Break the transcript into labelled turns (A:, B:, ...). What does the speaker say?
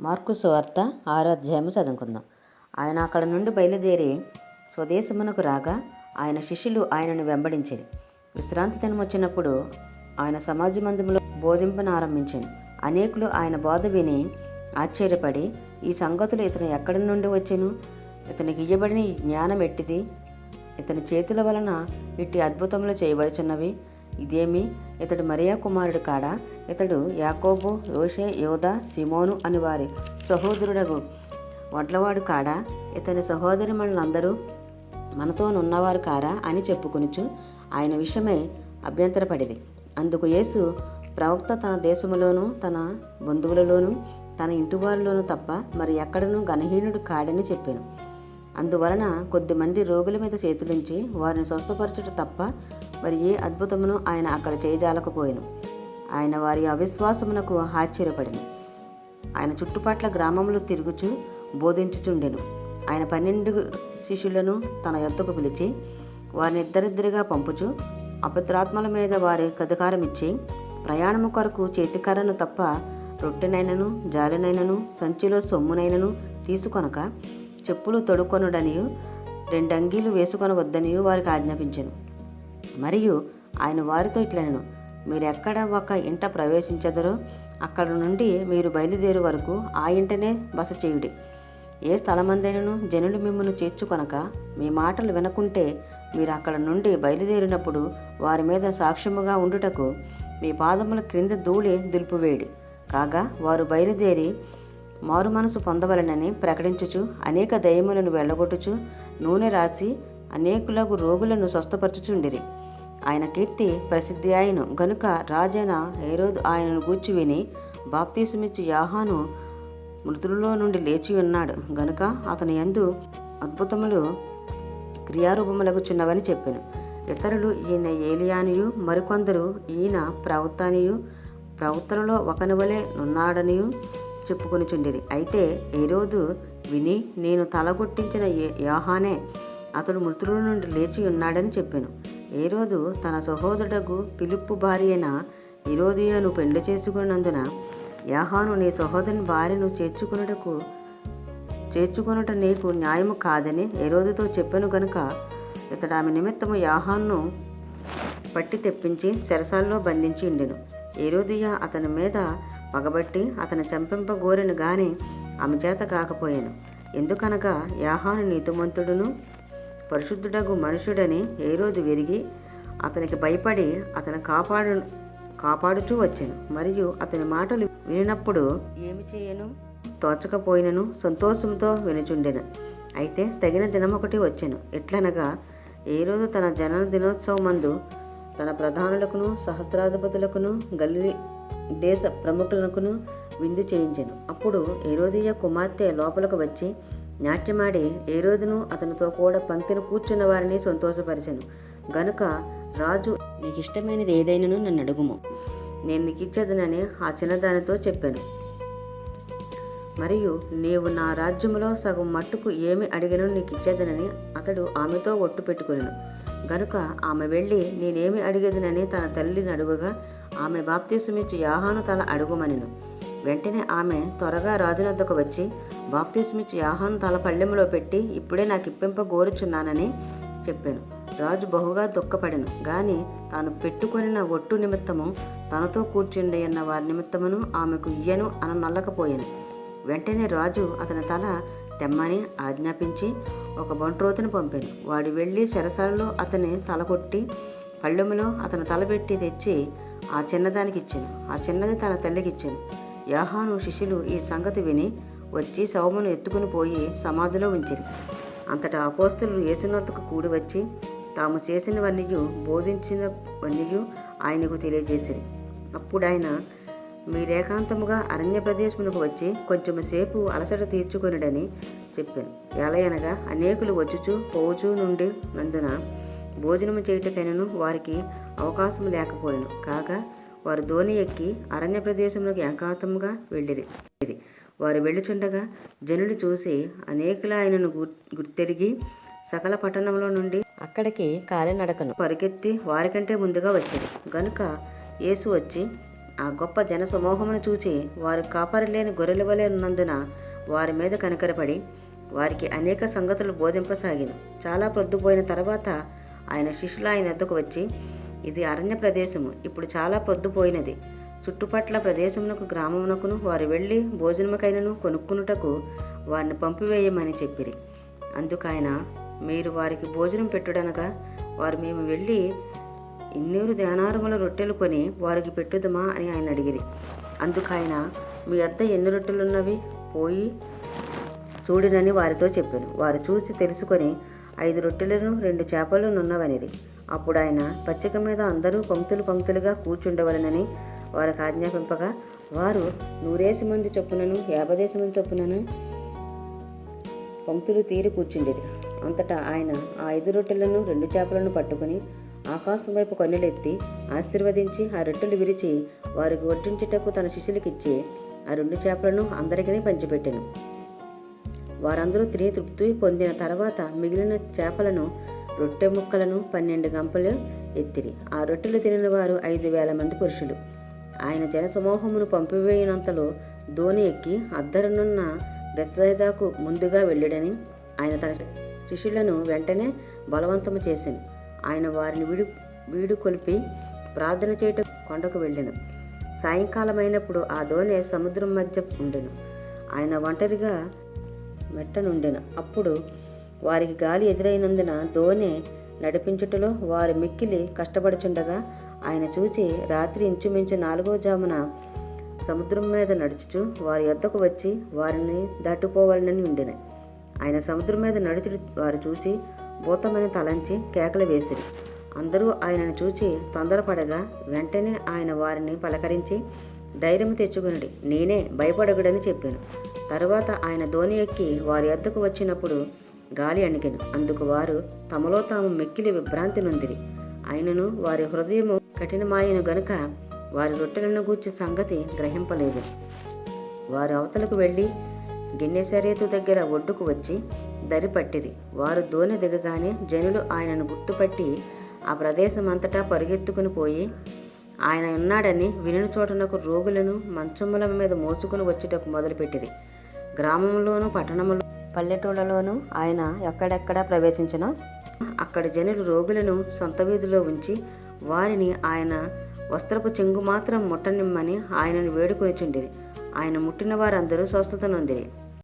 A: Mark సువార్త 6వ అధ్యాయము చదువుకుందాం. ఆయన అక్కడ నుండి బయలుదేరి స్వదేశమునకు రాగా ఆయన శిష్యులు ఆయనను వెంబడించిరి. విశ్రాంతి దినం వచ్చినప్పుడు ఆయన సమాజ మందిరంలో బోధింపనారంభించాను. అనేకులు ఆయన బోధ విని ఆశ్చర్యపడి, ఈ సంగతులు ఇతను ఎక్కడి నుండి వచ్చెను? ఇతనికి ఇయ్యబడిన ఈ జ్ఞానం ఎట్టిది? ఇతని చేతుల వలన ఇట్టి అద్భుతములు చేయబడుచున్నవి. ఇదేమి? ఇతడు మరియా కుమారుడు కాడా? ఇతడు యాకోబు, యోషే, యోదా, సిమోను అని వారి సహోదరుడగు వడ్లవాడు కాడా? ఇతని సహోదరిమణులందరూ మనతోనున్నవారు కారా అని చెప్పుకొనుచు ఆయన విషయమై అభ్యంతరపడిరి. అందుకు యేసు, ప్రవక్త తన దేశములోనూ తన బంధువులలోనూ తన ఇంటివారిలోనూ తప్ప మరి ఎక్కడనూ ఘనహీనుడు కాడని చెప్పాను. అందువలన కొద్దిమంది రోగుల మీద చేతులుంచి వారిని స్వస్థపరచుట తప్ప మరి ఏ అద్భుతమును ఆయన అక్కడ చేయజాలకపోయాను. ఆయన వారి అవిశ్వాసమునకు ఆశ్చర్యపడెను. ఆయన చుట్టుపట్ల గ్రామములు తిరుగుచు బోధించుచుండెను. ఆయన 12 శిష్యులను తన యొద్దకు పిలిచి వారిని ఇద్దరిద్దరిగా పంపుచు అపవిత్రాత్మల మీద వారి అధికారం ఇచ్చి, ప్రయాణము కొరకు చేతికర్రను తప్ప రొట్టెనైనను జాలినైనను సంచిలో సొమ్మునైనను తీసుకొనక చెప్పులు తొడుక్కొనుడనియు 2 అంగీలు వేసుకొనవద్దనియు వారికి ఆజ్ఞాపించెను. మరియు ఆయన వారితో ఇట్లనెను, మీరెక్కడ ఒక ఇంట ప్రవేశించెదరో అక్కడ నుండి మీరు బయలుదేరు వరకు ఆ ఇంటనే బస చేయుడి. ఏ స్థలమందైనను జనులు మిమ్మల్ని చేర్చుకొనక మీ మాటలు వినకుంటే మీరు అక్కడ నుండి బయలుదేరినప్పుడు వారి మీద సాక్ష్యముగా ఉండుటకు మీ పాదముల క్రింద ధూళి దులిపివేయుడి. కాగా వారు బయలుదేరి మారు మనసు పొందవలనని ప్రకటించుచు అనేక దయ్యములను వెళ్ళగొట్టుచు నూనె రాసి అనేకులకు రోగులను స్వస్థపరచుచుండిరి. ఆయన కీర్తి ప్రసిద్ధి అయ్యెను గనుక రాజైన హేరోదు ఆయనను గూర్చి విని, బాప్తీసమిచ్చు యోహాను మృతులలో నుండి లేచి ఉన్నాడు గనుక అతని యందు అద్భుతములు క్రియారూపములగుచున్నవని చెప్పెను. ఇతరులు ఈయన ఏలియానియు, మరికొందరు ఈయన ప్రవక్తనియు, ప్రవక్తలలో ఒకని వలె నున్నాడనియు చెప్పుకొనిచుండిరి. అయితే హేరోదు విని, నేను తలగొట్టించిన యోహానే అతడు మృతుల నుండి లేచి ఉన్నాడని చెప్పాను. హేరోదు తన సహోదరుడగు ఫిలిప్పు భార్య అయిన హేరోదియను పెళ్లి చేసుకున్నందున, యోహాను నీ సహోదరుని భార్యను చేర్చుకొనుట నీకు న్యాయము కాదని హేరోదుతో చెప్పాను గనుక ఇతడు ఆమె నిమిత్తము యోహానును పట్టి తెప్పించి చెరసాలలో బంధించి ఉండెను. హేరోదియ అతని మీద పగబట్టి అతని చంపింపగోరెను గాని ఆమె చేత కాకపోయాను. ఎందుకనగా యోహాను నీతిమంతుడును పరిశుద్ధుడగు మనుషుడని హేరోదు విరిగి అతనికి భయపడి అతను కాపాడుచూ వచ్చాను. మరియు అతని మాటలు వినినప్పుడు ఏమి చేయను తోచకపోయినను సంతోషంతో వినుచుండెను. అయితే తగిన దినమొకటి వచ్చెను. ఎట్లనగా హేరోదు తన జనన దినోత్సవమందు తన ప్రధానులకును సహస్రాధిపతులకును గలిలీ దేశ ప్రముఖులకును విందు చేయించెను. అప్పుడు హేరోదియ కుమార్తె లోపలకు వచ్చి నాట్యమాడి హేరోదును అతనితో కూడా పంక్తిని కూర్చున్న వారిని సంతోషపరిచెను. గనుక రాజు, నీకు ఇష్టమైనది ఏదైనాను నన్ను అడుగుము, నేను నీకు ఇచ్చేదనని ఆ చిన్నదానితో చెప్పాను. మరియు నీవు నా రాజ్యములో సగం మట్టుకు ఏమి అడిగినో నీకు ఇచ్చేదనని అతడు ఆమెతో ఒట్టు పెట్టుకొనెను. గనుక ఆమె వెళ్ళి నేనేమి అడిగేదనని తన తల్లిని అడుగగా ఆమె బాప్తీసమిచ్చు యోహాను తల అడుగుమనెను. వెంటనే ఆమె త్వరగా రాజునొద్దకు వచ్చి బాప్తీసమిచ్చు యోహాను తల పళ్ళెములో పెట్టి, ఇప్పుడే నాకు ఇప్పింపగోరుచున్నానని చెప్పాను. రాజు బహుగా దుఃఖపడెను గాని తాను పెట్టుకొనిన ఒట్టు నిమిత్తము తనతో కూర్చుండి అన్న వారి నిమిత్తమును ఆమెకు ఇయ్యను అననల్లకపోయాను. వెంటనే రాజు అతని తల తెమ్మని ఆజ్ఞాపించి ఒక బంట్రోతును పంపాను. వాడు వెళ్ళి చెరసాలలో అతని తల కొట్టి పళ్ళెములో అతని తలబెట్టి తెచ్చి ఆ చిన్నదానికి ఇచ్చాను. ఆ చిన్నది తన తల్లికి ఇచ్చాను. యోహాను శిష్యులు ఈ సంగతి విని వచ్చి శవమును ఎత్తుకుని పోయి సమాధిలో ఉంచిరి. అంతటా అపోస్తలులు యేసునొద్దకు కూడి వచ్చి తాము చేసినవన్నీయు బోధించినవన్నీయు ఆయనకు తెలియజేసిరి. అప్పుడు ఆయన, మీరేకాంతముగా అరణ్య ప్రదేశమునకు వచ్చి కొంచెము సేపు అలసట తీర్చుకొనిడని చెప్పాను. ఎలయనగా అనేకులు వచ్చుచూ పోచూ నుండి నందున భోజనము చేయుటకైనను వారికి అవకాశం లేకపోయాను. కాగా వారు దోణి ఎక్కి అరణ్య ప్రదేశములకు ఏకాంతముగా వెళ్ళిరి. వారు వెళ్ళుచుండగా జనులు చూసి అనేకులు ఆయనను గుర్తెరిగి సకల పట్టణంలో నుండి అక్కడికి కాలినడకను పరిగెత్తి వారికంటే ముందుగా వచ్చారు. గనుక యేసు వచ్చి ఆ గొప్ప జన సమూహమును చూచి వారు కాపరిలేని గొర్రెల వలె ఉన్నందున వారి మీద కనికరపడి వారికి అనేక సంగతులు బోధింపసాగిను. చాలా ప్రొద్దుపోయిన తర్వాత ఆయన శిష్యులు ఆయన వద్దకు వచ్చి, ఇది అరణ్య ప్రదేశము, ఇప్పుడు చాలా పొద్దుపోయినది. చుట్టుపట్ల ప్రదేశమునకు గ్రామమునకును వారు వెళ్ళి భోజనముకైనను కొనుక్కునుటకు వారిని పంపివేయమని చెప్పిరి. అందుకైన మీరు వారికి భోజనం పెట్టుడనగా వారు, మేము వెళ్ళి 200 దేనారముల రొట్టెలు కొని వారికి పెట్టుదమా అని ఆయన అడిగిరి. అందుకైన, మీ వద్ద ఎన్ని రొట్టెలున్నవి పోయి చూడినని వారితో చెప్పాను. వారు చూసి తెలుసుకొని 5 రొట్టెలను 2 చేపలను ఉన్నవనిరి. అప్పుడు ఆయన పచ్చిక మీద అందరూ పంక్తులు పంక్తులుగా కూర్చుండవలనని వారికి ఆజ్ఞాపింపగా వారు 100 మంది చొప్పునను 50 మంది చొప్పునను పంక్తులు తీరి కూర్చుండిరి. అంతటా ఆయన ఆ 5 రొట్టెలను 2 చేపలను పట్టుకుని ఆకాశం వైపు కన్నులెత్తి ఆశీర్వదించి ఆ రొట్టెలు విరిచి వారికి వడ్డించుటకు తన శిష్యులకిచ్చి ఆ 2 చేపలను అందరికీ పంచిపెట్టెను. వారందరూ తిని తృప్తి పొందిన తర్వాత మిగిలిన చేపలను రొట్టె ముక్కలను 12 గంపలు ఎత్తిరి. ఆ రొట్టెలు తినిన వారు 5,000 మంది పురుషులు. ఆయన జనసమూహమును పంపివేయనంతలో దోణి ఎక్కి అద్దరనున్న బెత్సయిదాకు ముందుగా వెళ్ళడని ఆయన తన శిష్యులను వెంటనే బలవంతము చేసెను. ఆయన వారిని వీడుకొలిపి ప్రార్థన చేయటం కొండకు వెళ్ళెను. సాయంకాలమైనప్పుడు ఆ దోణి సముద్రం మధ్య ఉండెను. ఆయన ఒంటరిగా మెట్టనుండెను. అప్పుడు వారికి గాలి ఎదురైనందున దోణి నడిపించుటలో వారు మిక్కిలి కష్టపడుచుండగా ఆయన చూచి రాత్రి ఇంచుమించు 4వ జామున సముద్రం మీద నడుచుచు వారి యొద్దకు వచ్చి వారిని దాటిపోవాలని ఉండెను. ఆయన సముద్రం మీద నడుచుడు వారు చూసి భూతమని తలంచి కేకలు వేసిరి. అందరూ ఆయనను చూచి తొందరపడగా వెంటనే ఆయన వారిని పలకరించి, ధైర్యం తెచ్చుకునడి, నేనే, భయపడగుడని చెప్పాను. తరువాత ఆయన దోణి ఎక్కి వారి యొద్దకు వచ్చినప్పుడు గాలి అణిగెను. అందుకు వారు తమలో తాము మిక్కిలి విభ్రాంతి నొందిరి. ఆయనను వారి హృదయము కఠినమాయను గనుక వారి రొట్టెలను గూర్చి సంగతి గ్రహింపలేదు. వారు అవతలకు వెళ్ళి గెన్నెసరేతు దగ్గర ఒడ్డుకు వచ్చి దరి పట్టిరి. వారు దోణి దిగగానే జనులు ఆయనను గుర్తుపట్టి ఆ ప్రదేశం అంతటా పరుగెత్తుకుని పోయి ఆయన ఉన్నాడని వినిన చోటనకు రోగులను మంచముల మీద మోసుకుని వచ్చుటకు మొదలుపెట్టిరి. గ్రామంలోను పట్టణములో పల్లెటూళ్ళలోనూ ఆయన ఎక్కడెక్కడ ప్రవేశించినా అక్కడ జనులు రోగులను సొంత వీధిలో ఉంచి వారిని ఆయన వస్త్రపు చెంగు మాత్రం ముట్టనిమ్మని ఆయనను వేడుకొనిచుండిరి. ఆయన ముట్టిన వారందరూ స్వస్థత నొందిరి.